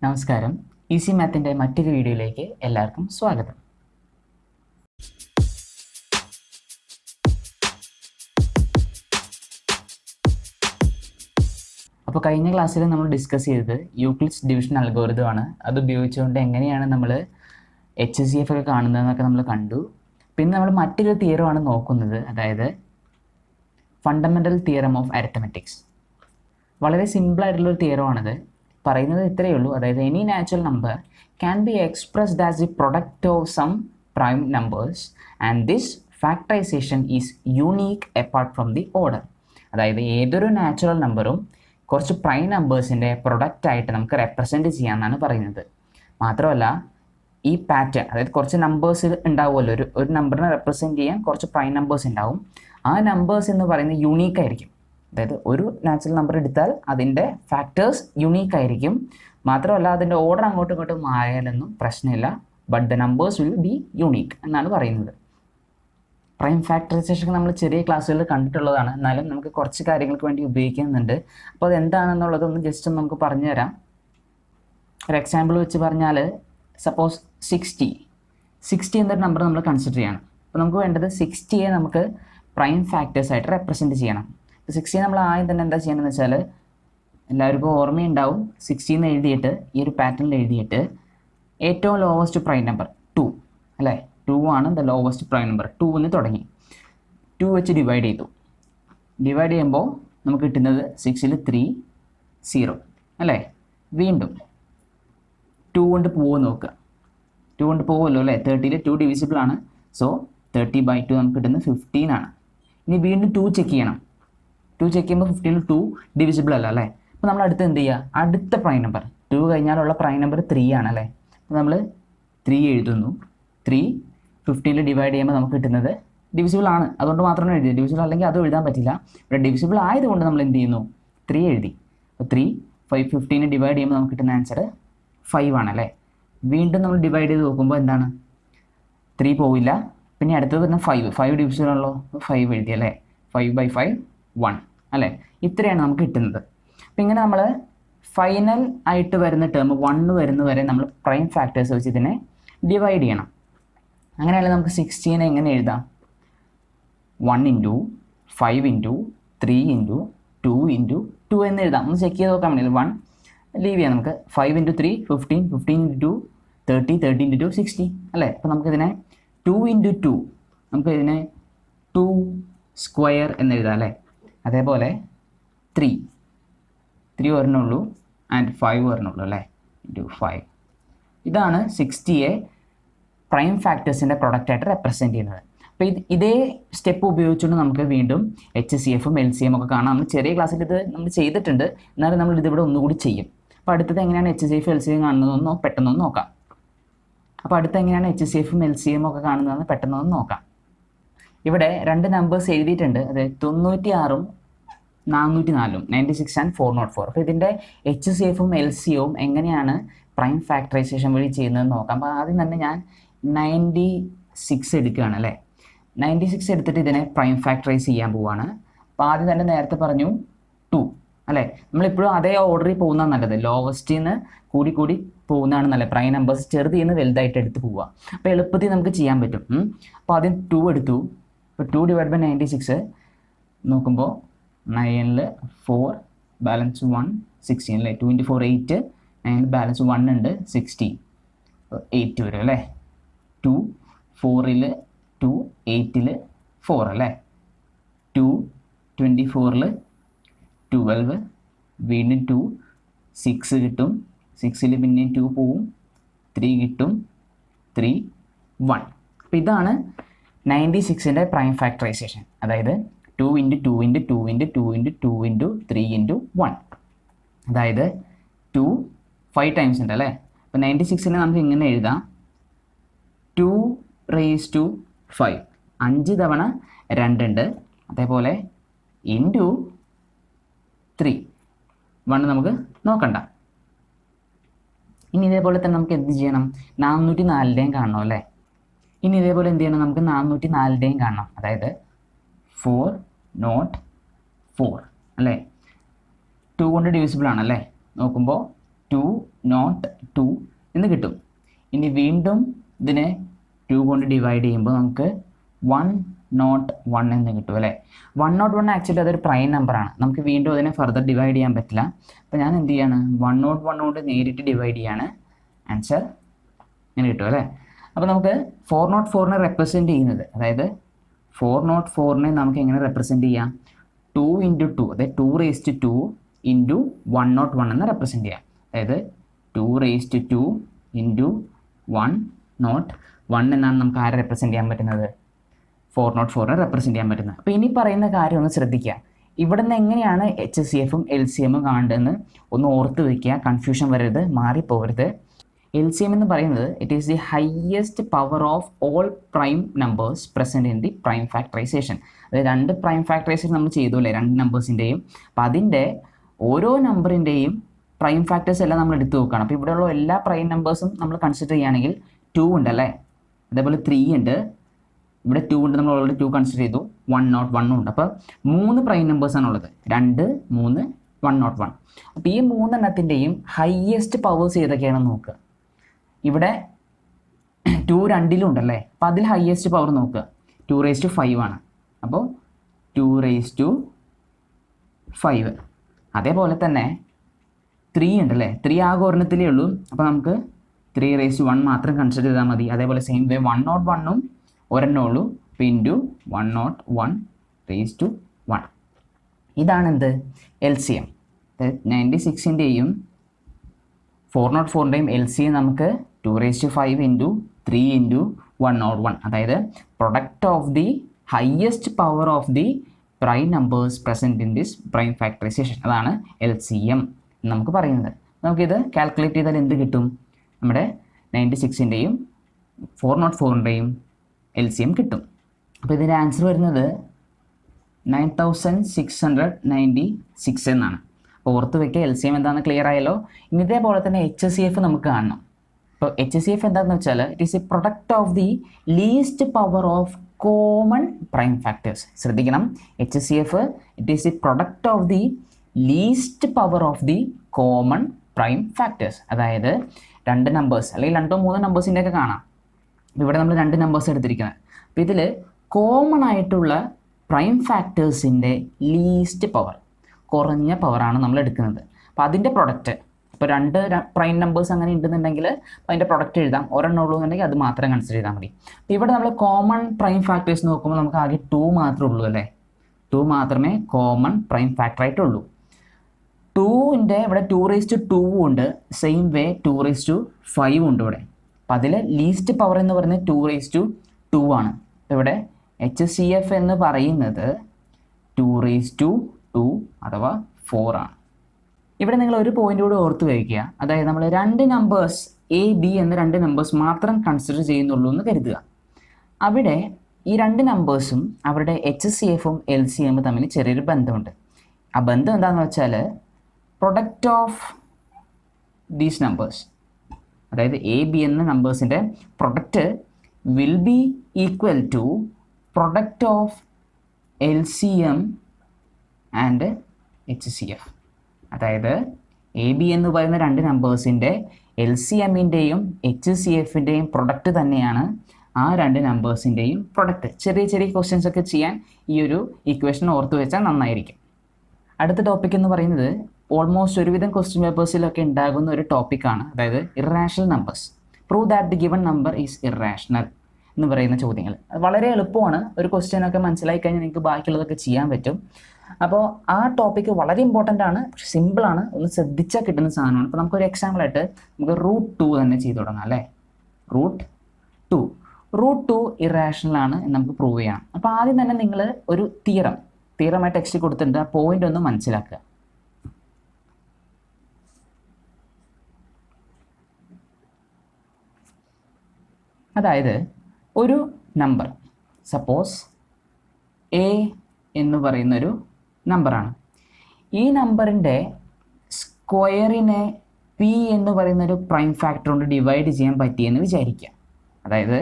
നമസ്കാരം. ഈസി മാത്തിൻ്റെ മറ്റൊരു വീഡിയോയിലേക്ക് എല്ലാവർക്കും സ്വാഗതം. അപ്പോൾ കഴിഞ്ഞ ക്ലാസ്സിൽ നമ്മൾ ഡിസ്കസ് ചെയ്തത് യൂക്ലിഡ്സ് ഡിവിഷൻ അൽഗോരിതം ആണ്. അത് ഉപയോഗിച്ചുകൊണ്ട് എങ്ങനെയാണ് നമ്മൾ HCF ഒക്കെ കാണുന്നതെന്നൊക്കെ നമ്മൾ കണ്ടു. പിന്നെ നമ്മൾ മറ്റൊരു തിയറമാണ് നോക്കുന്നത്, അതായത് ഫണ്ടമെൻ്റൽ തിയറം ഓഫ് അരിത്തമെറ്റിക്സ്. വളരെ സിമ്പിളായിട്ടുള്ളൊരു തിയറമാണിത്. പറയുന്നത് ഇത്രയേ ഉള്ളൂ, അതായത് any natural number can be expressed as the product of some prime numbers and this factorisation is unique apart from the order. അതായത് ഏതൊരു നാച്ചുറൽ നമ്പറും കുറച്ച് പ്രൈം നമ്പേഴ്സിൻ്റെ പ്രൊഡക്റ്റായിട്ട് നമുക്ക് റെപ്രസെൻറ്റ് ചെയ്യാമെന്നാണ് പറയുന്നത്. മാത്രമല്ല ഈ പാറ്റേൺ, അതായത് കുറച്ച് നമ്പേഴ്സ് ഉണ്ടാവുമല്ലോ, ഒരു നമ്പറിനെ റെപ്രസെൻറ്റ് ചെയ്യാൻ കുറച്ച് പ്രൈം നമ്പേഴ്സ് ഉണ്ടാവും. ആ നമ്പേഴ്സ് എന്ന് പറയുന്നത് യുണീക്ക് ആയിരിക്കും. അതായത് ഒരു നാച്ചുറൽ നമ്പർ എടുത്താൽ അതിൻ്റെ ഫാക്ടേഴ്സ് യുണീക്ക് ആയിരിക്കും. മാത്രമല്ല അതിൻ്റെ ഓർഡർ അങ്ങോട്ടും ഇങ്ങോട്ടും മാറിയാലൊന്നും പ്രശ്നമില്ല, but the numbers will be unique എന്നാണ് പറയുന്നത്. പ്രൈം ഫാക്ടറൈസേഷൻ നമ്മൾ ചെറിയ ക്ലാസ്സുകളിൽ കണ്ടിട്ടുള്ളതാണ്, എന്നാലും നമുക്ക് കുറച്ച് കാര്യങ്ങൾക്ക് വേണ്ടി ഉപയോഗിക്കുന്നുണ്ട്. അപ്പോൾ അതെന്താണെന്നുള്ളതൊന്ന് ജസ്റ്റ് ഒന്ന് നമുക്ക് പറഞ്ഞു തരാം. ഒരു എക്സാമ്പിൾ വെച്ച് പറഞ്ഞാൽ, സപ്പോസ് 60 എന്നൊരു നമ്പർ നമ്മൾ കൺസിഡർ ചെയ്യണം. അപ്പോൾ നമുക്ക് വേണ്ടത് 60യെ നമുക്ക് പ്രൈം ഫാക്ടേഴ്സായിട്ട് റെപ്രസെൻറ്റ് ചെയ്യണം. 60 നമ്മൾ ആദ്യം തന്നെ എന്താ ചെയ്യണമെന്ന് വെച്ചാൽ, എല്ലാവർക്കും ഓർമ്മയുണ്ടാവും, 60 എന്ന് എഴുതിയിട്ട് ഈ ഒരു പാറ്റേണിൽ എഴുതിയിട്ട് ഏറ്റവും ലോവസ്റ്റ് പ്രൈം നമ്പർ 2 അല്ലേ, 2 ആണ് ദ ലോവസ്റ്റ് പ്രൈം നമ്പർ. 2 എന്ന് തുടങ്ങി 2 വെച്ച് ഡിവൈഡ് ചെയ്തു. ഡിവൈഡ് ചെയ്യുമ്പോൾ നമുക്ക് കിട്ടുന്നത് 6ൽ 3 0 അല്ലേ. വീണ്ടും 2 കൊണ്ട് പോകുമെന്ന് നോക്കുക. 2 കൊണ്ട് പോകുമല്ലോ അല്ലേ. 30ൽ 2 ഡിവിസിബിൾ ആണ്. സോ 30/2 നമുക്ക് കിട്ടുന്നത് 15 ആണ്. ഇനി വീണ്ടും 2 ചെക്ക് ചെയ്യണം. 2 ചെക്ക് ചെയ്യുമ്പോൾ 15ൽ 2 ഡിവിസിബിൾ അല്ല അല്ലേ. അപ്പോൾ നമ്മൾ അടുത്ത് എന്ത് ചെയ്യുക, അടുത്ത പ്രൈം നമ്പർ 2 കഴിഞ്ഞാലുള്ള പ്രൈം നമ്പർ 3 ആണ് അല്ലേ. അപ്പോൾ നമ്മൾ 3 എഴുതുന്നു. 3 15ൽ ഡിവൈഡ് ചെയ്യുമ്പോൾ നമുക്ക് കിട്ടുന്നത് ഡിവിസിബിൾ ആണ്, അതുകൊണ്ട് മാത്രമേ എഴുതിയത്. ഡിവിസിബിൾ അല്ലെങ്കിൽ അതും എഴുതാൻ പറ്റില്ല. ഇവിടെ ഡിവിസിബിൾ ആയതുകൊണ്ട് നമ്മൾ എന്ത് ചെയ്യുന്നു, 3 എഴുതി. അപ്പോൾ 3 5 15 ഡിവൈഡ് ചെയ്യുമ്പോൾ നമുക്ക് കിട്ടുന്ന ആൻസർ 5 ആണല്ലേ. വീണ്ടും നമ്മൾ ഡിവൈഡ് ചെയ്ത് നോക്കുമ്പോൾ എന്താണ്, 3 പോവില്ല. പിന്നെ അടുത്തത് വരുന്ന 5 ഡിവിസിബിൾ ആണല്ലോ, 5 എഴുതി അല്ലേ. 5/5 1 അല്ലേ. ഇത്രയാണ് നമുക്ക് കിട്ടുന്നത്. അപ്പം ഇങ്ങനെ നമ്മൾ ഫൈനൽ ആയിട്ട് വരുന്ന ടേം 1 വരുന്നവരെ നമ്മൾ പ്രൈം ഫാക്ടേഴ്സ് വെച്ച് ഇതിനെ ഡിവൈഡ് ചെയ്യണം. അങ്ങനെയല്ല നമുക്ക് 16 എങ്ങനെ എഴുതാം, 1 × 5 × 3 × 2 × 2 എന്ന് എഴുതാം. ഒന്ന് ചെക്ക് ചെയ്ത് നോക്കാൻ വേണ്ടി 1 ലീവ് ചെയ്യാം. നമുക്ക് 5 × 3 15, 15 × 2 30, 30 × 2 60 അല്ലേ. അപ്പോൾ നമുക്കിതിനെ 2 × 2 നമുക്കിതിനെ 2 സ്ക്വയർ എന്ന് എഴുതാം അല്ലേ. അതേപോലെ 3 ഒരെണ്ണുള്ളൂ ആൻഡ് 5 ഒരെണ്ണുള്ളൂ അല്ലേ, × 5. ഇതാണ് 60യെ പ്രൈം ഫാക്ടേഴ്സിൻ്റെ പ്രൊഡക്റ്റായിട്ട് റെപ്രസെൻറ്റ് ചെയ്യുന്നത്. അപ്പോൾ ഇതേ സ്റ്റെപ്പ് ഉപയോഗിച്ചുകൊണ്ട് നമുക്ക് വീണ്ടും HCFും LCM ഒക്കെ കാണാം. നമ്മൾ ചെറിയ ക്ലാസ്സിൽ ഇത് നമ്മൾ ചെയ്തിട്ടുണ്ട്, എന്നാലും നമ്മൾ ഇതിവിടെ ഒന്നുകൂടി ചെയ്യും. അപ്പോൾ അടുത്തത് എങ്ങനെയാണ് HCF LCM കാണുന്നതെന്നോ പെട്ടെന്നൊന്ന് നോക്കാം. അപ്പോൾ അടുത്ത് എങ്ങനെയാണ് HCFും LCM ഒക്കെ കാണുന്നതെന്ന് പെട്ടെന്നൊന്ന് നോക്കാം. ഇവിടെ 2 നമ്പേഴ്സ് എഴുതിയിട്ടുണ്ട്, അതായത് 96ഉം 404, 96 ആൻഡ് 404. അപ്പോൾ ഇതിൻ്റെ HCFും LCMവും എങ്ങനെയാണ് പ്രൈം ഫാക്ടറൈസേഷൻ വഴി ചെയ്യുന്നതെന്ന് നോക്കാം. അപ്പോൾ ആദ്യം തന്നെ ഞാൻ 96 എടുക്കുകയാണ് അല്ലേ. 96 എടുത്തിട്ട് ഇതിനെ പ്രൈം ഫാക്ടറൈസ് ചെയ്യാൻ പോവുകയാണ്. അപ്പോൾ ആദ്യം തന്നെ നേരത്തെ പറഞ്ഞു 2 അല്ലേ. നമ്മളിപ്പോഴും അതേ ഓർഡറിൽ പോകുന്നതാണ് നല്ലത്. ലോവസ്റ്റിൽ നിന്ന് കൂടി പോകുന്നതാണ് നല്ലത്. പ്രൈം നമ്പേഴ്സ് ചെറുതിൽ നിന്ന് വലുതായിട്ട് എടുത്ത് പോവുക. അപ്പോൾ എളുപ്പത്തിൽ നമുക്ക് ചെയ്യാൻ പറ്റും. അപ്പോൾ ആദ്യം 2 എടുത്തു. അപ്പോൾ 2 / 96 നോക്കുമ്പോൾ 9ൽ 4 ബാലൻസ് 1 16 അല്ലേ. 2 × 4 8, 9 ബാലൻസ് 1 ഉണ്ട് 16, 8 വരും അല്ലേ. 2 4ൽ 2 8ൽ 4 അല്ലേ. 2 24ൽ 12, വീണ്ടും 2 6 കിട്ടും. 6ൽ പിന്നെ 2 പോവും, 3 കിട്ടും, 3 1. അപ്പോൾ ഇതാണ് 96ൻ്റെ പ്രൈം ഫാക്ടറൈസേഷൻ. അതായത് 2 × 2 × 2 × 2 × 2 × 3 × 1. അതായത് 2 5 ടൈംസ് ഉണ്ട് അല്ലേ. അപ്പോൾ 96നെ നമുക്ക് ഇങ്ങനെ എഴുതാം, 2 × 5 5 തവണ 2 ഉണ്ട്. അതേപോലെ × 3 1 നമുക്ക് നോക്കണ്ട. ഇനി ഇതേപോലെ തന്നെ നമുക്ക് എന്ത് ചെയ്യണം, 404ൻ്റെയും കാണണം അല്ലേ. ഇനി ഇതേപോലെ എന്ത് ചെയ്യണം, നമുക്ക് 404ൻ്റെയും കാണണം. അതായത് 404 അല്ലേ. 2 കൊണ്ട് ഡിവിസിബിൾ ആണല്ലേ. നോക്കുമ്പോൾ 202 എന്ന് കിട്ടും. ഇനി വീണ്ടും ഇതിനെ 2 കൊണ്ട് ഡിവൈഡ് ചെയ്യുമ്പോൾ നമുക്ക് 101 എന്ന് കിട്ടും അല്ലേ. 101 ആക്ച്വലി അതൊരു പ്രൈം നമ്പറാണ്. നമുക്ക് വീണ്ടും അതിനെ ഫർദർ ഡിവൈഡ് ചെയ്യാൻ പറ്റില്ല. അപ്പോൾ ഞാൻ എന്ത് ചെയ്യാണ്, 101 കൊണ്ട് നേരിട്ട് ഡിവൈഡ് ചെയ്യാണ്. ആൻസർ ഇങ്ങനെ കിട്ടും അല്ലേ. അപ്പോൾ നമുക്ക് 404നെ റെപ്രസെൻറ്റ് ചെയ്യുന്നത്, അതായത് 404നെ നമുക്ക് എങ്ങനെ റെപ്രസെൻറ്റ് ചെയ്യാം, 2 × 2, അതായത് 2⁻2 × 101 എന്ന് റെപ്രസെൻറ്റ് ചെയ്യാം. അതായത് 2⁻2 × 101 എന്നാണ് നമുക്ക് ആരെ റെപ്രസെൻറ്റ് ചെയ്യാൻ പറ്റുന്നത്, 404നെ റെപ്രസെൻറ്റ് ചെയ്യാൻ പറ്റുന്നത്. അപ്പോൾ ഇനി പറയുന്ന കാര്യം ഒന്ന് ശ്രദ്ധിക്കുക. ഇവിടെ നിന്ന് എങ്ങനെയാണ് HCFും LCMും കാണേണ്ടതെന്ന് ഒന്ന് ഓർത്ത് വയ്ക്കുക. കൺഫ്യൂഷൻ വരരുത്, മാറിപ്പോകരുത്. LCM എന്ന് പറയുന്നത് it is the highest power of all prime numbers present in the prime factorisation. അതായത് 2 പ്രൈം ഫാക്ടറൈസേഷൻ നമ്മൾ ചെയ്തു അല്ലേ, 2 നമ്പേഴ്സിൻ്റെയും. അപ്പോൾ അതിൻ്റെ ഓരോ നമ്പറിൻ്റെയും പ്രൈം ഫാക്ടേഴ്സ് എല്ലാം നമ്മൾ എടുത്തു നോക്കുകയാണ്. അപ്പോൾ ഇവിടെയുള്ള എല്ലാ പ്രൈം നമ്പേഴ്സും നമ്മൾ കൺസിഡർ ചെയ്യുകയാണെങ്കിൽ 2 ഉണ്ടല്ലേ, അതേപോലെ 3 ഉണ്ട്, ഇവിടെ 2 ഉണ്ട്, നമ്മൾ ഓൾറെഡി 2 കൺസിഡർ ചെയ്തു, 101 ഉണ്ട്. അപ്പോൾ 3 പ്രൈം നമ്പേഴ്സാണുള്ളത്, 2, 3, 101. അപ്പോൾ ഈ 3 എണ്ണത്തിൻ്റെയും ഹയസ്റ്റ് പവേഴ്സ് ഏതൊക്കെയാണെന്ന് നോക്കുക. ഇവിടെ 2 രണ്ടിലും ഉണ്ടല്ലേ, അപ്പോൾ അതിൽ ഹയസ്റ്റ് പവർ നോക്കുക, 2�5 ആണ്. അപ്പോൾ 2�5. അതേപോലെ തന്നെ 3 ഉണ്ടല്ലേ, 3 ആകെ ഒരെണ്ണത്തിലേ ഉള്ളൂ. അപ്പോൾ നമുക്ക് 3⁻1 മാത്രം കൺസിഡർ ചെയ്താൽ മതി. അതേപോലെ സെയിം വേ 101ഉം ഒരെണ്ണേ ഉള്ളൂ, ഇൻറ്റു 101⁻1. ഇതാണ് എന്ത്, LCM. 96ൻ്റെയും 404ൻ്റെയും LCM നമുക്ക് 2⁵5 × 3 × 101, അതായത് product of the highest power of the prime numbers present in this prime factorisation, അതാണ് LCM നമുക്ക് പറയുന്നത്. നമുക്കിത് കാൽക്കുലേറ്റ് ചെയ്താൽ എന്ത് കിട്ടും, നമ്മുടെ 96ൻ്റെയും 404ൻ്റെയും LCM കിട്ടും. അപ്പോൾ ഇതിൻ്റെ ആൻസർ വരുന്നത് 9696 എന്നാണ്. അപ്പോൾ ഓർത്ത് വയ്ക്കുക, LCM എന്താണെന്ന് ക്ലിയർ ആയല്ലോ. ഇനി ഇതേപോലെ തന്നെ HCF നമുക്ക് കാണണം. അപ്പോൾ HCF എന്താണെന്ന് വെച്ചാൽ it is A product of the least power of common prime factors. ശ്രദ്ധിക്കണം, HCF it is A product of the least power of the common prime factors. അതായത് 2 നമ്പേഴ്സ് അല്ലെങ്കിൽ 2 3 നമ്പേഴ്സിൻ്റെ ഒക്കെ കാണാം. ഇവിടെ നമ്മൾ 2 നമ്പേഴ്സ് എടുത്തിരിക്കുന്നത്. അപ്പോൾ ഇതിൽ കോമൺ ആയിട്ടുള്ള പ്രൈം ഫാക്ടേഴ്സിൻ്റെ ലീസ്റ്റ് പവർ, കുറഞ്ഞ പവറാണ് നമ്മൾ എടുക്കുന്നത്. അപ്പോൾ അതിൻ്റെ പ്രൊഡക്റ്റ്, ഇപ്പോൾ 2 പ്രൈം നമ്പേഴ്സ് അങ്ങനെ ഉണ്ടെന്നുണ്ടെങ്കിൽ അതിൻ്റെ പ്രൊഡക്റ്റ് എഴുതാം. ഒരെണ്ണം ഉള്ളൂ എന്നുണ്ടെങ്കിൽ അത് മാത്രം കൺസിഡർ ചെയ്താൽ മതി. അപ്പോൾ ഇവിടെ നമ്മൾ കോമൺ പ്രൈം ഫാക്ടേഴ്സ് നോക്കുമ്പോൾ നമുക്ക് ആകെ 2 മാത്രമേ ഉള്ളൂ അല്ലേ, 2 മാത്രമേ കോമൺ പ്രൈം ഫാക്ടറായിട്ടുള്ളൂ. 2ൻ്റെ ഇവിടെ 2⁻2 ഉണ്ട്, സെയിം വേ 2⁻5 ഉണ്ട് ഇവിടെ. അപ്പോൾ അതിൽ ലീസ്റ്റ് പവർ എന്ന് പറയുന്നത് 2⁻2 ആണ്. അപ്പോൾ ഇവിടെ HCF എന്ന് പറയുന്നത് 2⁻2 അഥവാ 4 ആണ്. ഇവിടെ നിങ്ങൾ ഒരു പോയിന്റ് കൂടെ ഓർത്ത് വയ്ക്കുക. അതായത് നമ്മൾ 2 നമ്പേഴ്സ് AB എന്ന 2 നമ്പേഴ്സ് മാത്രം കൺസിഡർ ചെയ്യുന്നുള്ളൂ എന്ന് കരുതുക. അവിടെ ഈ 2 നമ്പേഴ്സും അവരുടെ HCFും LCM തമ്മിൽ ചെറിയൊരു ബന്ധമുണ്ട്. ആ ബന്ധം എന്താണെന്ന് വെച്ചാൽ പ്രൊഡക്റ്റ് ഓഫ് ദീസ് നമ്പേഴ്സ്, അതായത് AB എന്ന നമ്പേഴ്സിൻ്റെ product will be equal to product of LCM and HCF. അതായത് AB എന്ന് പറയുന്ന 2 നമ്പേഴ്സിൻ്റെ LCMൻ്റെയും HCFൻ്റെയും പ്രൊഡക്റ്റ് തന്നെയാണ് ആ 2 നമ്പേഴ്സിൻ്റെയും പ്രൊഡക്റ്റ്. ചെറിയ ചെറിയ ക്വസ്റ്റ്യൻസ് ഒക്കെ ചെയ്യാൻ ഈ ഒരു ഇക്വേഷൻ ഓർത്ത് വെച്ചാൽ നന്നായിരിക്കും. അടുത്ത ടോപ്പിക് എന്ന് പറയുന്നത് ഓൾമോസ്റ്റ് ഒരുവിധം ക്വസ്റ്റ്യൻ പേപ്പേഴ്സിലൊക്കെ ഉണ്ടാകുന്ന ഒരു ടോപ്പിക്കാണ്, അതായത് irrational numbers. Prove that the given number is irrational എന്ന് പറയുന്ന ചോദ്യങ്ങൾ. അത് വളരെ എളുപ്പമാണ്. ഒരു ക്വസ്റ്റ്യനൊക്കെ മനസ്സിലായി കഴിഞ്ഞാൽ നിങ്ങൾക്ക് ബാക്കിയുള്ളതൊക്കെ ചെയ്യാൻ പറ്റും. അപ്പോൾ ആ ടോപ്പിക്ക് വളരെ ഇമ്പോർട്ടൻ്റ് ആണ്, പക്ഷെ സിമ്പിളാണ്, ഒന്ന് ശ്രദ്ധിച്ചാൽ കിട്ടുന്ന സാധനമാണ്. അപ്പോൾ നമുക്കൊരു എക്സാമ്പിളായിട്ട് നമുക്ക് √2 തന്നെ ചെയ്ത് തുടങ്ങാം അല്ലേ. √2 ഇറാഷണൽ ആണ് എന്ന് നമുക്ക് പ്രൂവ് ചെയ്യണം. അപ്പോൾ ആദ്യം തന്നെ നിങ്ങൾ ഒരു തിയറമായി ടെക്സ്റ്റ് കൊടുത്തിട്ടുണ്ട്, ആ പോയിന്റ് ഒന്ന് മനസ്സിലാക്കുക. അതായത് ഒരു നമ്പർ, സപ്പോസ് A എന്ന് പറയുന്നൊരു നമ്പറാണ്. ഈ നമ്പറിൻ്റെ സ്ക്വയറിനെ P എന്ന് പറയുന്നൊരു പ്രൈം ഫാക്ടർ കൊണ്ട് ഡിവൈഡ് ചെയ്യാൻ പറ്റിയെന്ന് വിചാരിക്കുക. അതായത്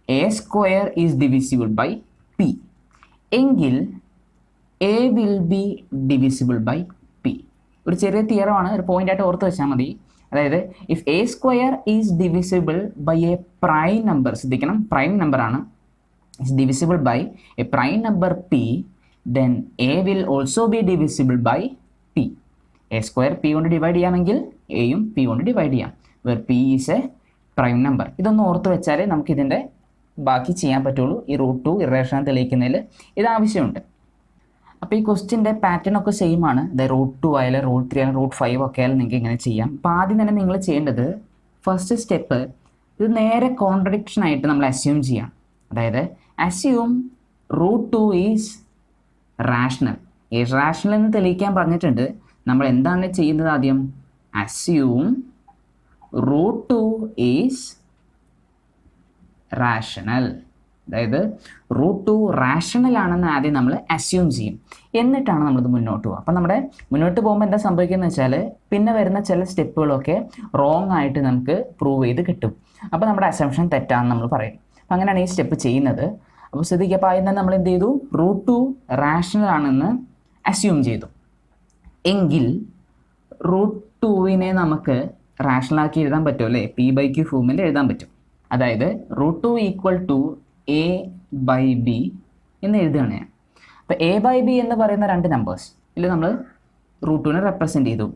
A² is divisible by P എങ്കിൽ A will be divisible by P. ഒരു ചെറിയ തിയറമാണ്, ഒരു പോയിൻ്റായിട്ട് ഓർത്ത് വെച്ചാൽ മതി. അതായത് if a square is divisible by a prime number, ശ്രദ്ധിക്കണം പ്രൈം നമ്പറാണ്, is divisible by a prime number p, then a will also be divisible by p. a square p കൊണ്ട് ഡിവൈഡ് ചെയ്യാമെങ്കിൽ എയും p കൊണ്ട് ഡിവൈഡ് ചെയ്യാം, where p is a prime number. ഇതൊന്ന് ഓർത്ത് വെച്ചാൽ നമുക്ക് ഇതിൻ്റെ ബാക്കി ചെയ്യാൻ പറ്റുള്ളൂ. ഈ √2 ഇറേഷണൽ തെളിയിക്കുന്നതിൽ ഇത് ആവശ്യമുണ്ട്. അപ്പോൾ ഈ ക്വസ്റ്റ്യൻ്റെ പാറ്റേൺ ഒക്കെ സെയിം ആണ്. അതായത് √2 ആയാലും √3 ആയാലും √5 ഒക്കെ ആയാലും നിങ്ങൾക്ക് ഇങ്ങനെ ചെയ്യാം. അപ്പോൾ ആദ്യം തന്നെ നിങ്ങൾ ചെയ്യേണ്ടത് ഫസ്റ്റ് സ്റ്റെപ്പ്, ഇത് നേരെ കോൺട്രഡിക്ഷൻ ആയിട്ട് നമ്മൾ അസ്യൂം ചെയ്യാം. അതായത് assume √2 ഈസ് റാഷണൽ. ഇറാഷണൽ എന്ന് തെളിയിക്കാൻ പറഞ്ഞിട്ടുണ്ട്. നമ്മൾ എന്താണ് ചെയ്യുന്നത്? ആദ്യം assume √2 ഈസ് റാഷണൽ. അതായത് √2 റാഷണൽ ആണെന്ന് ആദ്യം നമ്മൾ അസ്യൂം ചെയ്യും, എന്നിട്ടാണ് നമ്മളിത് മുന്നോട്ട് പോകുക. അപ്പം നമ്മുടെ മുന്നോട്ട് പോകുമ്പോൾ എന്താ സംഭവിക്കുന്നത് വെച്ചാൽ പിന്നെ വരുന്ന ചില സ്റ്റെപ്പുകളൊക്കെ റോങ് ആയിട്ട് നമുക്ക് പ്രൂവ് ചെയ്ത് കിട്ടും. അപ്പോൾ നമ്മുടെ അസംഷൻ തെറ്റാണെന്ന് നമ്മൾ പറയും. അപ്പം അങ്ങനെയാണ് ഈ സ്റ്റെപ്പ് ചെയ്യുന്നത്. അപ്പോൾ ശ്രദ്ധിക്കുക, അപ്പോൾ ആദ്യം തന്നെ നമ്മൾ എന്ത് ചെയ്തു? √2 റാഷണൽ ആണെന്ന് അസ്യൂം ചെയ്തു. എങ്കിൽ √2വിനെ നമുക്ക് റാഷണലാക്കി എഴുതാൻ പറ്റും അല്ലേ? p/q ഫോമിൽ എഴുതാൻ പറ്റും. അതായത് √2 ഈക്വൽ ടു a/b എന്ന് എഴുതുകയാണ് ഞാൻ. അപ്പോൾ a/b എന്ന് പറയുന്ന രണ്ട് നമ്പേഴ്സ് ഇതിൽ നമ്മൾ √2നെ റെപ്രസെൻറ്റ് ചെയ്തു.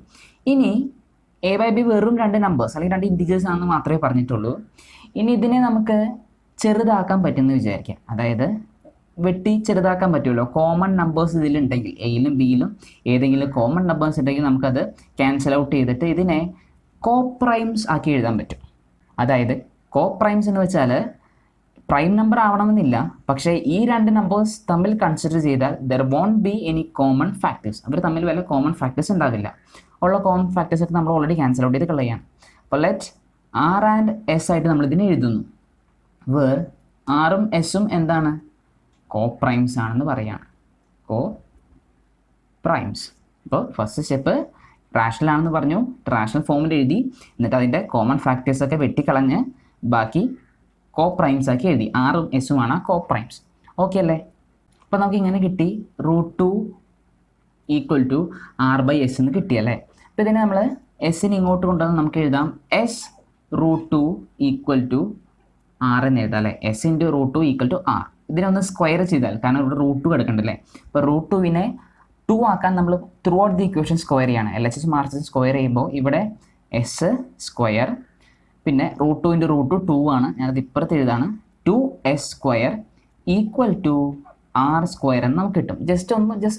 ഇനി a/b വെറും രണ്ട് നമ്പേഴ്സ് അല്ലെങ്കിൽ രണ്ട് ഇൻറ്റിജേഴ്സ് ആണെന്ന് മാത്രമേ പറഞ്ഞിട്ടുള്ളൂ. ഇനി ഇതിനെ നമുക്ക് ചെറുതാക്കാൻ പറ്റുമെന്ന് വിചാരിക്കാം. അതായത് വെട്ടി ചെറുതാക്കാൻ പറ്റുമല്ലോ. കോമൺ നമ്പേഴ്സ് ഇതിലുണ്ടെങ്കിൽ എയിലും ബിയിലും ഏതെങ്കിലും കോമൺ നമ്പേഴ്സ് ഉണ്ടെങ്കിൽ നമുക്കത് ക്യാൻസൽ ഔട്ട് ചെയ്തിട്ട് ഇതിനെ കോപ്രൈംസ് ആക്കി എഴുതാൻ പറ്റും. അതായത് കോപ്രൈംസ് എന്ന് വെച്ചാൽ പ്രൈം നമ്പർ ആവണമെന്നില്ല, പക്ഷേ ഈ രണ്ട് നമ്പേഴ്സ് തമ്മിൽ കൺസിഡർ ചെയ്താൽ there won't be any common factors. അവർ തമ്മിൽ വല്ല കോമൺ ഫാക്ടേഴ്സ് ഉണ്ടാവില്ല. ഉള്ള കോമൺ ഫാക്ടേഴ്സ് ഒക്കെ നമ്മൾ ഓൾറെഡി ക്യാൻസൽ ഔട്ട് ചെയ്ത് കളയാം. അപ്പോൾ ലെറ്റ് R and S ആയിട്ട് നമ്മൾ ഇതിനെ എഴുതുന്നു. വേർ ആറും എസും എന്താണ്? കോപ്രൈംസ് ആണെന്ന് പറയാണ്. കോപ്രൈംസ്. ഇപ്പോൾ ഫസ്റ്റ് സ്റ്റെപ്പ് റാഷണൽ ആണെന്ന് പറഞ്ഞു, റാഷണൽ ഫോമിൽ എഴുതി, എന്നിട്ട് അതിൻ്റെ കോമൺ ഫാക്ടേഴ്സ് ഒക്കെ വെട്ടിക്കളഞ്ഞ് ബാക്കി കോപ്രൈംസ് ആക്കി എഴുതി. ആറും എസുമാണ് കോപ്രൈംസ്. ഓക്കെ അല്ലേ? അപ്പോൾ നമുക്ക് ഇങ്ങനെ കിട്ടി √2 ഈക്വൽ ടു R/S എന്ന് കിട്ടിയല്ലേ? അപ്പോൾ ഇതിനെ നമ്മൾ എസിന് ഇങ്ങോട്ട് കൊണ്ടുവന്ന് നമുക്ക് എഴുതാം എസ് √2 ഈക്വൽ ടു R എന്ന് എഴുതാം അല്ലേ? S × √2 equal to R. ഇതിനെ ഒന്ന് സ്ക്വയർ ചെയ്താൽ, കാരണം ഇവിടെ √2 കിടക്കണ്ടല്ലേ. അപ്പോൾ √2വിനെ 2 ആക്കാൻ നമ്മൾ through out the equation square ചെയ്യാണ്. LHS മാർച്ച് സ്ക്വയർ ചെയ്യുമ്പോൾ ഇവിടെ എസ് സ്ക്വയർ, പിന്നെ √2 × √2 2 ആണ്. ഞാനത് ഇപ്പുറത്ത് എഴുതാണ്. 2s square equal to R square എന്ന് നമുക്ക് കിട്ടും. ജസ്റ്റ്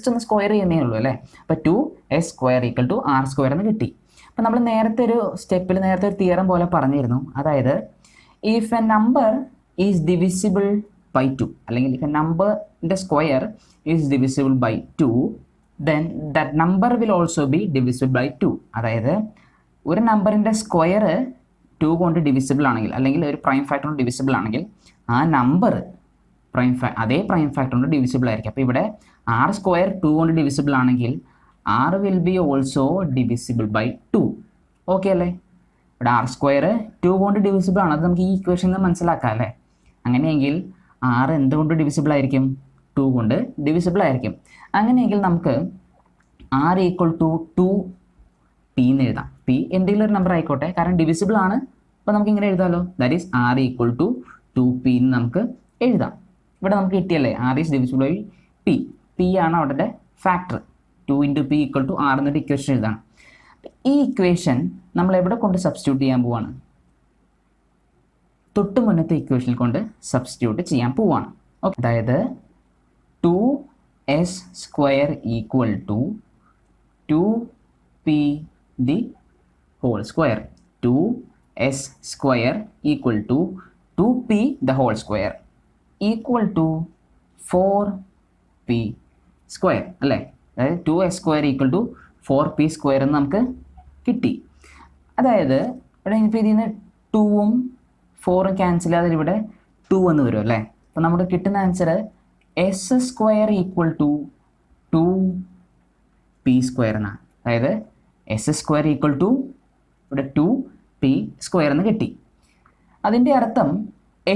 ഒന്ന് സ്ക്വയർ ചെയ്യുന്നേ ഉള്ളൂ അല്ലേ? അപ്പോൾ 2s square equal to R square എന്ന് കിട്ടി. അപ്പോൾ നമ്മൾ നേരത്തെ ഒരു സ്റ്റെപ്പിൽ നേരത്തെ ഒരു തിയറം പോലെ പറഞ്ഞിരുന്നു. അതായത് if a number is divisible by 2, അല്ലെങ്കിൽ ഇഫ് എ നമ്പറിൻ്റെ square is divisible by 2, then that number will also be divisible by 2. അതായത് ഒരു നമ്പറിൻ്റെ സ്ക്വയർ 2 കൊണ്ട് ഡിവിസിബിൾ ആണെങ്കിൽ, അല്ലെങ്കിൽ ഒരു പ്രൈം ഫാക്ടർ കൊണ്ട് ഡിവിസിബിൾ ആണെങ്കിൽ, ആ നമ്പർ അതേ പ്രൈം ഫാക്ടർ കൊണ്ട് ഡിവിസിബിൾ ആയിരിക്കും. അപ്പോൾ ഇവിടെ R സ്ക്വയർ 2 കൊണ്ട് ഡിവിസിബിൾ ആണെങ്കിൽ R will be also divisible by 2. Okay അല്ലേ? ഇവിടെ R സ്ക്വയർ 2 കൊണ്ട് ഡിവിസിബിൾ ആണ്. അത് നമുക്ക് ഈ ഇക്വേഷനിൽ നിന്ന് മനസ്സിലാക്കാം അല്ലേ? അങ്ങനെയെങ്കിൽ R എന്തുകൊണ്ട് ഡിവിസിബിൾ ആയിരിക്കും? 2 കൊണ്ട് ഡിവിസിബിൾ ആയിരിക്കും. അങ്ങനെയെങ്കിൽ നമുക്ക് R ഈക്വൽ ടു 2p എന്ന് എഴുതാം. p എന്തെങ്കിലും ഒരു നമ്പർ ആയിക്കോട്ടെ, കാരണം ഡിവിസിബിൾ ആണ്. അപ്പോൾ നമുക്ക് ഇങ്ങനെ എഴുതാമല്ലോ. That is R equal to 2p എന്ന് നമുക്ക് എഴുതാം. ഇവിടെ നമുക്ക് കിട്ടിയല്ലേ R is divisible by p. p ആണ് അവിടെ factor. 2 × p equal to R എന്നിട്ട് ഇക്വേഷൻ എഴുതാണ്. ഈ ഇക്വേഷൻ നമ്മൾ എവിടെ കൊണ്ട് സബ്സ്റ്റിറ്റ്യൂട്ട് ചെയ്യാൻ പോവാണ്? തൊട്ട് മുന്നത്തെ ഇക്വേഷനിൽ കൊണ്ട് സബ്സ്റ്റിറ്റ്യൂട്ട് ചെയ്യാൻ പോവാണ്. ഓക്കെ, അതായത് 2s square equal to 2p the whole square. 2s square equal to 2p the whole square equal to 4p square അല്ലേ? അതായത് 2s square equal to 4p square എന്ന് നമുക്ക് കിട്ടി. അതായത് ഇവിടെ ഇപ്പോൾ ഇതിൽ നിന്ന് 2ഉം 4ഉം ക്യാൻസൽ ചെയ്താൽ ഇവിടെ 2 എന്ന് വരും അല്ലേ? അപ്പോൾ നമുക്ക് കിട്ടുന്ന answer s square equal to 2p square എന്നാണ്. അതായത് s സ്ക്വയർ ഈക്വൽ ടു ഇവിടെ 2p സ്ക്വയർ എന്ന് കിട്ടി. അതിൻ്റെ അർത്ഥം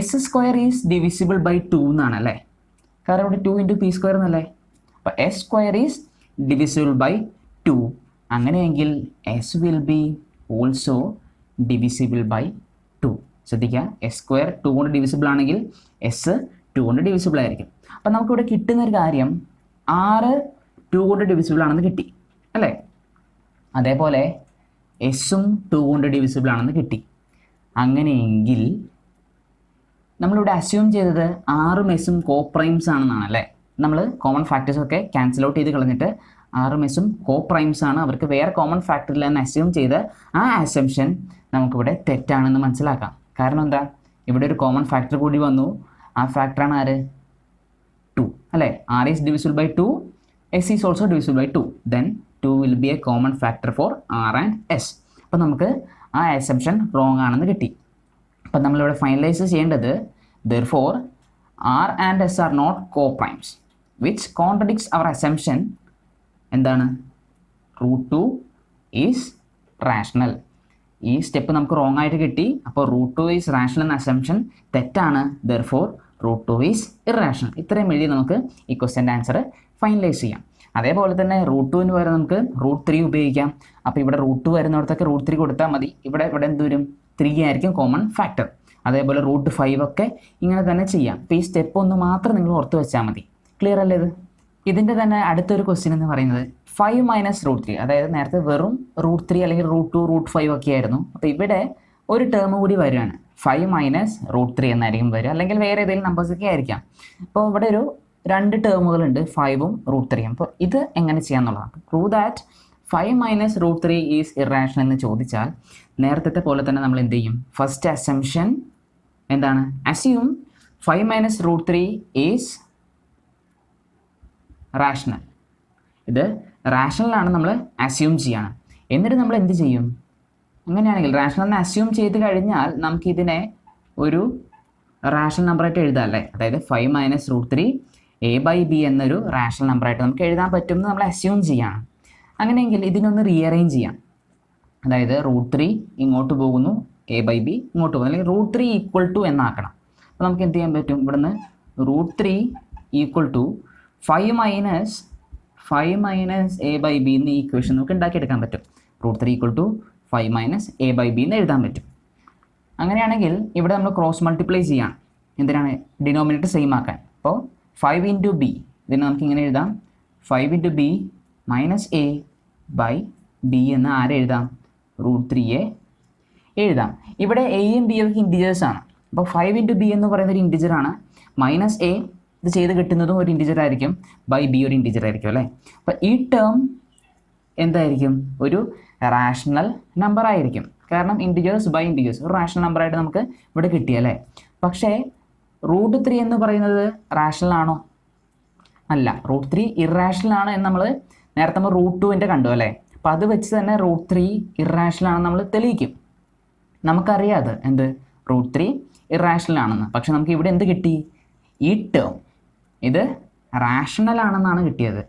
s square is divisible by 2 എന്നാണ് അല്ലേ? കാരണം ഇവിടെ 2 × p സ്ക്വയർ എന്നല്ലേ? അപ്പോൾ s square is divisible by 2. അങ്ങനെയെങ്കിൽ S will be also divisible by 2. ശ്രദ്ധിക്കുക, എസ് സ്ക്വയർ 2 കൊണ്ട് ഡിവിസിബിൾ ആണെങ്കിൽ എസ് 2 കൊണ്ട് ഡിവിസിബിൾ ആയിരിക്കും. അപ്പം നമുക്കിവിടെ കിട്ടുന്നൊരു കാര്യം 6 2 കൊണ്ട് ഡിവിസിബിൾ ആണെന്ന് കിട്ടി അല്ലേ. അതേപോലെ എസ്സും 2 കൊണ്ട് ഡിവിസിബിൾ ആണെന്ന് കിട്ടി. അങ്ങനെയെങ്കിൽ നമ്മളിവിടെ അസ്യൂം ചെയ്തത് 6ഉം എസ്സും കോപ്രൈംസ് ആണെന്നാണ് അല്ലേ. നമ്മൾ കോമൺ ഫാക്ടേഴ്സൊക്കെ ക്യാൻസൽ ഔട്ട് ചെയ്ത് കളഞ്ഞിട്ട് 6ഉം എസ്സും കോപ്രൈംസ് ആണ്, അവർക്ക് വേറെ കോമൺ ഫാക്ടറിൽ തന്നെ അസ്യൂം ചെയ്ത് ആ അസംഷൻ നമുക്കിവിടെ തെറ്റാണെന്ന് മനസ്സിലാക്കാം. കാരണം എന്താ, ഇവിടെ ഒരു കോമൺ ഫാക്ടർ കൂടി വന്നു. ആ ഫാക്ടറാണ് ആര്? 2 അല്ലേ. R is divisible by 2, S is also divisible by 2. Then 2 will be a common factor for R and S. അപ്പോൾ നമുക്ക് ആ അസംഷൻ റോങ് ആണെന്ന് കിട്ടി. അപ്പം നമ്മളിവിടെ ഫൈനലൈസ് ചെയ്യേണ്ടത് therefore R and S are not co-primes, which contradicts our assumption. എന്താണ്? √2 is rational. ഈ സ്റ്റെപ്പ് നമുക്ക് റോങ് ആയിട്ട് കിട്ടി. അപ്പോൾ √2 is rational എന്ന അസംഷൻ തെറ്റാണ്. therefore √2 is irrational. ഇത്രയും എഴുതി നമുക്ക് ഈ ക്വസ്റ്റ്യൻ്റെ ആൻസർ ഫൈനലൈസ് ചെയ്യാം. അതേപോലെ തന്നെ √2 പകരം നമുക്ക് √3 ഉപയോഗിക്കാം. അപ്പോൾ ഇവിടെ √2 വരുന്നിടത്തൊക്കെ √3 കൊടുത്താൽ മതി. ഇവിടെ എന്ത് വരും? 3 ആയിരിക്കും കോമൺ ഫാക്ടർ. അതേപോലെ √5 ഒക്കെ ഇങ്ങനെ തന്നെ ചെയ്യാം. അപ്പോൾ ഈ സ്റ്റെപ്പ് ഒന്ന് മാത്രം നിങ്ങൾ ഓർത്ത് വെച്ചാൽ മതി. ക്ലിയർ അല്ലേ ഇത്? ഇതിൻ്റെ തന്നെ അടുത്തൊരു ക്വസ്റ്റ്യൻ എന്ന് പറയുന്നത് 5 മൈനസ് √3. അതായത് നേരത്തെ വെറും √3 അല്ലെങ്കിൽ √2 √5 ഒക്കെ ആയിരുന്നു. അപ്പോൾ ഇവിടെ ഒരു ടേം കൂടി വരികയാണ്. 5 മൈനസ് √3 എന്നായിരിക്കും വരിക, അല്ലെങ്കിൽ വേറെ ഏതെങ്കിലും നമ്പേഴ്സൊക്കെ ആയിരിക്കാം. അപ്പോൾ ഇവിടെ ഒരു 2 ടേമുകളുണ്ട്, 5ഉം √3ഉം. അപ്പോൾ ഇത് എങ്ങനെ ചെയ്യാമെന്നുള്ളതാണ്. Prove that 5 minus √3 is irrational എന്ന് ചോദിച്ചാൽ നേരത്തെ പോലെ തന്നെ നമ്മൾ എന്ത് ചെയ്യും? ഫസ്റ്റ് അസംഷൻ എന്താണ്? Assume 5 minus √3 is rational. ഇത് റാഷണലാണ് നമ്മൾ അസ്യൂം ചെയ്യണം. എന്നിട്ട് നമ്മൾ എന്ത് ചെയ്യും? അങ്ങനെയാണെങ്കിൽ റാഷണലിനെ അസ്യൂം ചെയ്ത് കഴിഞ്ഞാൽ നമുക്കിതിനെ ഒരു റാഷണൽ നമ്പറായിട്ട് എഴുതാം അല്ലേ. അതായത് 5 മൈനസ് √3 a/b എന്നൊരു റാഷണൽ നമ്പറായിട്ട് നമുക്ക് എഴുതാൻ പറ്റുമെന്ന് നമ്മൾ അസ്യൂം ചെയ്യണം. അങ്ങനെയെങ്കിൽ ഇതിനൊന്ന് റീഅറേഞ്ച് ചെയ്യാം. അതായത് √3 ഇങ്ങോട്ട് പോകുന്നു, a/b ഇങ്ങോട്ട് പോകുന്നു, അല്ലെങ്കിൽ √3 ഈക്വൽ ടു എന്നാക്കണം. അപ്പോൾ നമുക്ക് എന്ത് ചെയ്യാൻ പറ്റും? ഇവിടുന്ന് √3 ഈക്വൽ ടു 5 മൈനസ് a/b എന്ന് ഈ ഇക്വേഷൻ നമുക്ക് ഉണ്ടാക്കിയെടുക്കാൻ പറ്റും. √3 ഈക്വൽ ടു 5 മൈനസ് a/b എന്ന് എഴുതാൻ പറ്റും. അങ്ങനെയാണെങ്കിൽ ഇവിടെ നമ്മൾ ക്രോസ് മൾട്ടിപ്ലൈ ചെയ്യാം. എന്തിനാണ്? ഡിനോമിനേറ്റർ സെയിം ആക്കാൻ. അപ്പോൾ 5 ഇൻറ്റു ബി, ഇതിന് നമുക്ക് ഇങ്ങനെ എഴുതാം. 5 ഇൻറ്റു ബി മൈനസ് a/b എന്ന് ആരെ എഴുതാം? √3 എഴുതാം. ഇവിടെ എയും ബിയും ഒക്കെ ഇൻറ്റിജേഴ്സാണ്. അപ്പോൾ 5 ഇൻറ്റു ബി എന്ന് പറയുന്ന ഒരു ഇൻറ്റിജറാണ്. മൈനസ് എ ഇത് ചെയ്ത് കിട്ടുന്നതും ഒരു ഇൻറ്റിജർ ആയിരിക്കും, ബൈ ബി ഒരു ഇൻറ്റിജർ ആയിരിക്കും അല്ലേ. അപ്പോൾ ഈ ടേം എന്തായിരിക്കും? ഒരു റാഷണൽ നമ്പർ ആയിരിക്കും. കാരണം ഇൻറ്റിജേഴ്സ് ബൈ ഇൻറ്റിജേഴ്സ് ഒരു റാഷണൽ നമ്പറായിട്ട് നമുക്ക് ഇവിടെ കിട്ടിയല്ലേ. പക്ഷേ √3 എന്ന് പറയുന്നത് റാഷണൽ ആണോ? അല്ല, √3 ഇറാഷണൽ ആണ് എന്ന് നമ്മൾ നേരത്തെ നമ്മൾ √2 കണ്ടു അല്ലേ. അപ്പോൾ അത് വെച്ച് തന്നെ √3 ഇറാഷണൽ ആണെന്ന് നമ്മൾ തെളിയിക്കും. നമുക്കറിയാതെ എന്ത്? √3 ഇറാഷണൽ ആണെന്ന്. പക്ഷെ നമുക്ക് ഇവിടെ എന്ത് കിട്ടി? ഈ ടേം ഇത് റാഷണൽ ആണെന്നാണ് കിട്ടിയത്.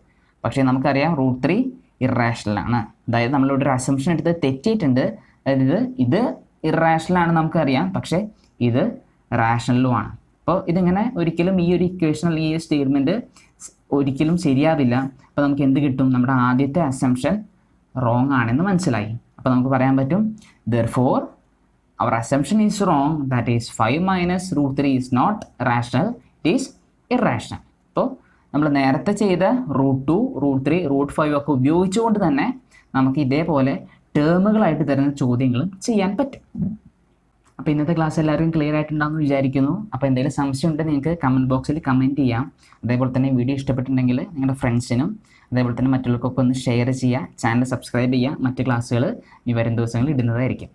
പക്ഷേ നമുക്കറിയാം √3 ഇറാഷണൽ ആണ്. അതായത് നമ്മളിവിടെ ഒരു അസംഷൻ എടുത്ത് തെറ്റിയിട്ടുണ്ട്. അതായത് ഇത് ഇറാഷണൽ ആണ് നമുക്കറിയാം, പക്ഷേ ഇത് റാഷണലുമാണ്. അപ്പോൾ ഇതിങ്ങനെ ഒരിക്കലും ഈ ഒരു ഇക്വേഷണൽ ഈ സ്റ്റേറ്റ്മെൻറ്റ് ഒരിക്കലും ശരിയാവില്ല. അപ്പോൾ നമുക്ക് എന്ത് കിട്ടും? നമ്മുടെ ആദ്യത്തെ അസംഷൻ റോങ് ആണെന്ന് മനസ്സിലായി. അപ്പോൾ നമുക്ക് പറയാൻ പറ്റും therefore our assumption is wrong, that is 5 minus √3 is not rational, it is irrational. അപ്പോൾ നമ്മൾ നേരത്തെ ചെയ്ത √2 √3 √5 ഒക്കെ ഉപയോഗിച്ചുകൊണ്ട് തന്നെ നമുക്ക് ഇതേപോലെ ടേമുകളായിട്ട് തരുന്ന ചോദ്യങ്ങളും ചെയ്യാൻ പറ്റും. അപ്പോൾ ഇന്നത്തെ ക്ലാസ് എല്ലാവരും ക്ലിയർ ആയിട്ടുണ്ടാകുമെന്ന് വിചാരിക്കുന്നു. അപ്പോൾ എന്തെങ്കിലും സംശയം ഉണ്ടെങ്കിൽ നിങ്ങൾക്ക് കമൻറ്റ് ബോക്സിൽ കമൻറ്റ് ചെയ്യാം. അതേപോലെ തന്നെ വീഡിയോ ഇഷ്ടപ്പെട്ടിട്ടുണ്ടെങ്കിൽ നിങ്ങളുടെ ഫ്രണ്ട്സിനും അതേപോലെ തന്നെ മറ്റുള്ളവർക്കൊക്കെ ഒന്ന് ഷെയർ ചെയ്യുക. ചാനൽ സബ്സ്ക്രൈബ് ചെയ്യുക. മറ്റ് ക്ലാസ്സുകൾ ഈ വരും ദിവസങ്ങളിൽ ഇടുന്നതായിരിക്കും.